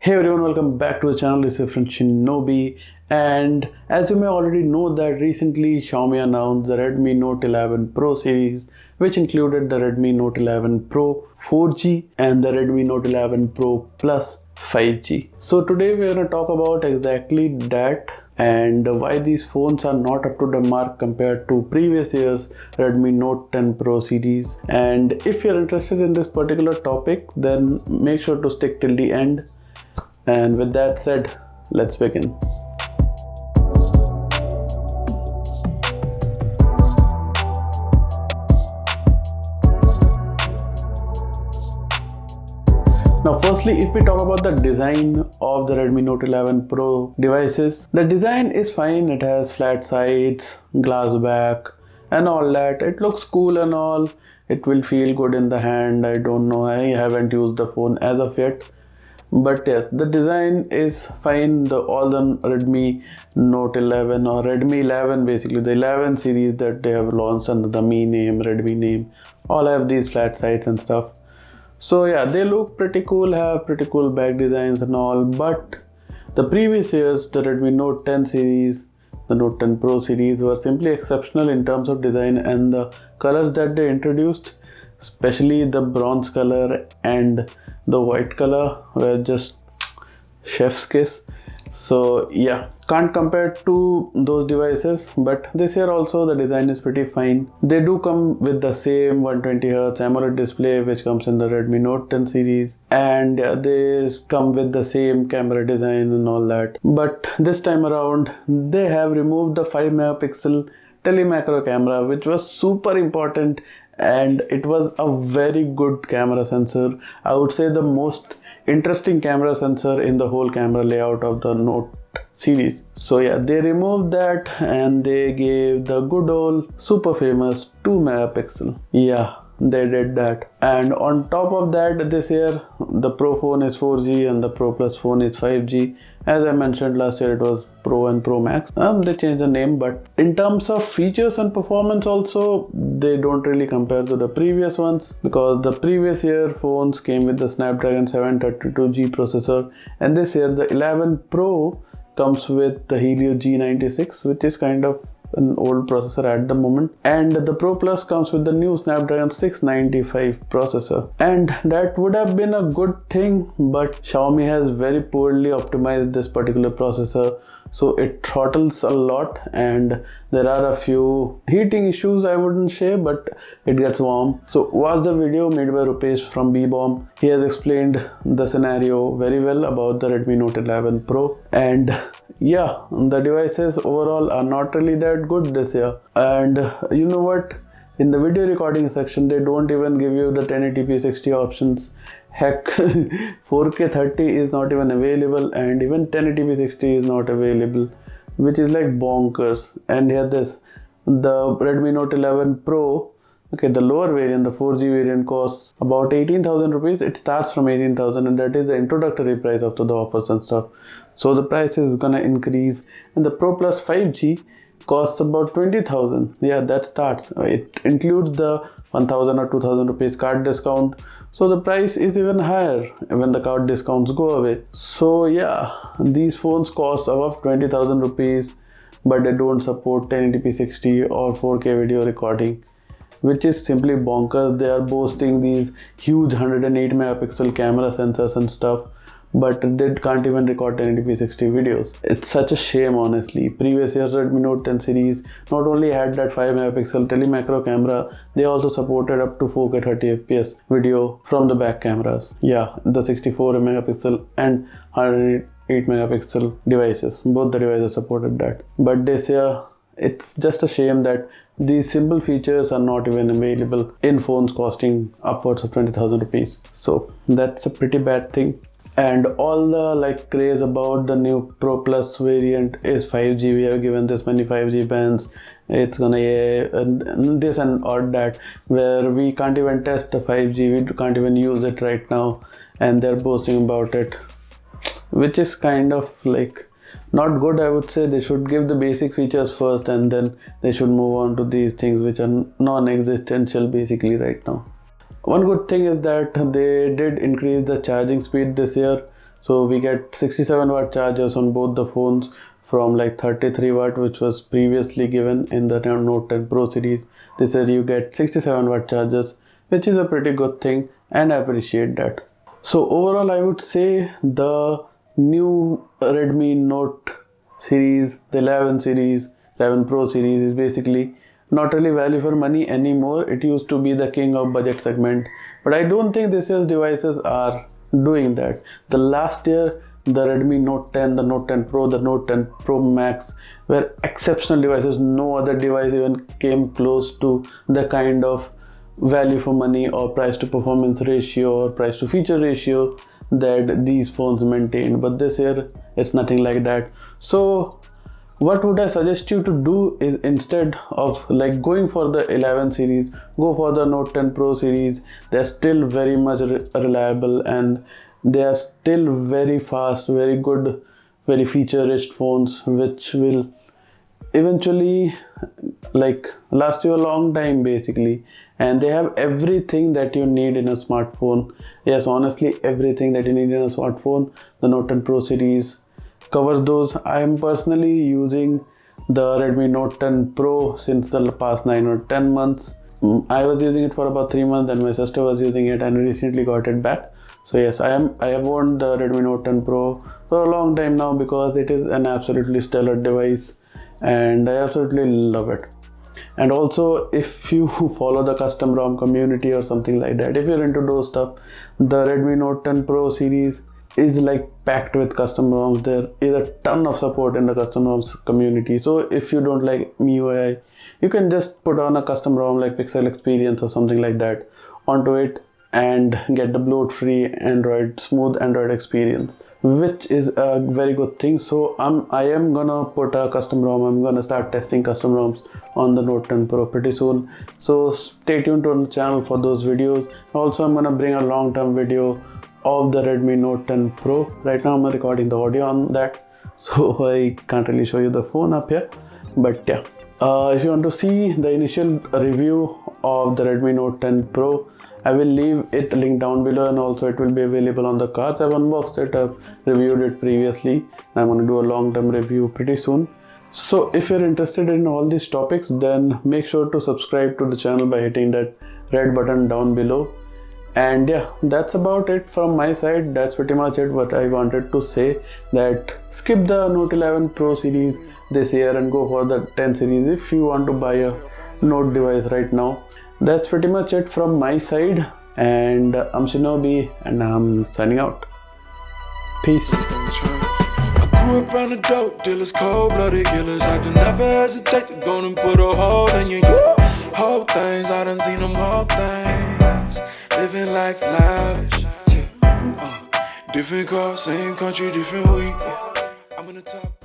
Hey everyone, welcome back to the channel. This is friend Shinobi, and as you may already know that recently Xiaomi announced the Redmi Note 11 Pro series, which included the Redmi Note 11 Pro 4G and the Redmi Note 11 Pro Plus 5G. So today we're going to talk about exactly that and why these phones are not up to the mark compared to previous years Redmi Note 10 Pro series. And if you're interested in this particular topic, then make sure to stick till the end. And with that said, let's begin. Now firstly, if we talk about the design of the Redmi Note 11 Pro devices, the design is fine. It has flat sides, glass back and all that. It looks cool and all. It will feel good in the hand. I don't know, I haven't used the phone as of yet. But yes, the design is fine. All the Redmi Note 11 or Redmi 11, basically the 11 series that they have launched under the Mi name, Redmi name, all have these flat sides and stuff. So yeah, they look pretty cool, have pretty cool back designs and all. But the previous years, the Redmi Note 10 series, the Note 10 Pro series were simply exceptional in terms of design, and the colors that they introduced, especially the bronze color and the white color, were just chef's kiss. So yeah, can't compare to those devices. But this year also the design is pretty fine. They do come with the same 120Hz AMOLED display which comes in the Redmi Note 10 series, and yeah, they come with the same camera design and all that. But this time around they have removed the 5 megapixel telemacro camera, which was super important, and it was a very good camera sensor. I would say the most interesting camera sensor in the whole camera layout of the Note series. So yeah, they removed that and they gave the good old super famous 2 megapixel. Yeah, they did that. And on top of that, this year the Pro phone is 4G and the Pro Plus phone is 5G. As I mentioned, last year it was Pro and Pro Max. They changed the name, but in terms of features and performance also, they don't really compare to the previous ones, because the previous year phones came with the Snapdragon 732G processor, and this year the 11 Pro comes with the Helio G96, which is kind of an old processor at the moment, and the Pro Plus comes with the new Snapdragon 695 processor. And that would have been a good thing, but Xiaomi has very poorly optimized this particular processor, so it throttles a lot and there are a few heating issues, I wouldn't say, but it gets warm. So watch the video made by Rupesh from BBomb. He has explained the scenario very well about the Redmi Note 11 Pro. And yeah, the devices overall are not really that good this year. And you know what, in the video recording section they don't even give you the 1080p 60 options. Heck, 4K 30 is not even available, and even 1080p 60 is not available, which is like bonkers. And here this, the Redmi Note 11 Pro, okay, the lower variant, the 4G variant, costs about 18,000 rupees. It starts from 18,000, and that is the introductory price after the offers and stuff. So the price is gonna increase. And the Pro Plus 5G costs about 20,000. Yeah, that starts. It includes the 1,000 or 2,000 rupees card discount. So the price is even higher when the card discounts go away. So yeah, these phones cost above 20,000 rupees, but they don't support 1080p 60 or 4K video recording, which is simply bonkers. They are boasting these huge 108 megapixel camera sensors and stuff, but they can't even record 1080p 60 videos. It's such a shame, honestly. Previous year's Redmi Note 10 series not only had that 5 megapixel telemacro camera, they also supported up to 4K 30 fps video from the back cameras. Yeah, the 64 megapixel and 108 megapixel devices, both the devices supported that. But this year, it's just a shame that these simple features are not even available in phones costing upwards of 20,000 rupees. So that's a pretty bad thing. And all the craze about the new Pro Plus variant is 5G. We have given this many 5G bands. It's gonna this and or that, where we can't even test the 5G. We can't even use it right now, and they're boasting about it, which is kind of not good. I would say they should give the basic features first, and then they should move on to these things which are non-existential basically right now. One good thing is that they did increase the charging speed this year. So we get 67 watt chargers on both the phones from like 33 watt, which was previously given in the Note 10 Pro series. This year you get 67 watt chargers, which is a pretty good thing, and I appreciate that. So overall, I would say the new Redmi Note series, the 11 series, 11 Pro series is basically not really value for money anymore. It used to be the king of budget segment, but I don't think this year's devices are doing that. The last year, the Redmi Note 10, the Note 10 Pro, the Note 10 Pro Max were exceptional devices. No other device even came close to the kind of value for money or price to performance ratio or price to feature ratio that these phones maintained. But this year it's nothing like that. So what would I suggest you to do is, instead of like going for the 11 series, go for the Note 10 Pro series. They're still very much reliable, and they are still very fast, very good, very feature rich phones, which will eventually like last you a long time basically. And they have everything that you need in a smartphone. Yes, honestly, everything that you need in a smartphone, the Note 10 Pro series covers those. I am personally using the Redmi Note 10 Pro since the past 9 or 10 months. I was using it for about 3 months, then my sister was using it and recently got it back. So yes, I have owned the Redmi Note 10 Pro for a long time now because it is an absolutely stellar device and I absolutely love it. And also, if you follow the custom ROM community or something like that, if you're into those stuff, the Redmi Note 10 Pro series is like packed with custom ROMs. There is a ton of support in the custom ROMs community. So if you don't like MIUI, you can just put on a custom ROM like Pixel Experience or something like that onto it and get the bloat free Android, smooth Android experience, which is a very good thing. So I am gonna put a custom ROM. I'm gonna start testing custom ROMs on the Note 10 Pro pretty soon. So stay tuned to the channel for those videos. Also, I'm gonna bring a long-term video of the Redmi Note 10 Pro. Right now I'm recording the audio on that, so I can't really show you the phone up here, but yeah. If you want to see the initial review of the Redmi Note 10 Pro, I will leave it linked down below, and also it will be available on the cards. I've unboxed it, I've reviewed it previously, and I'm going to do a long-term review pretty soon. So if you're interested in all these topics, then make sure to subscribe to the channel by hitting that red button down below. And yeah, that's about it from my side. That's pretty much it what I wanted to say, that skip the Note 11 Pro series this year and go for the 10 series if you want to buy a Note device right now. That's pretty much it from my side, and I'm Shinobi and I'm signing out. Peace. I grew up around the dope dealers, cold-blooded killers. I do never hesitate to go and put a hold on you. Whole things, I done seen them whole things. Living life lavish, different car, same country, different week. I'm in the top.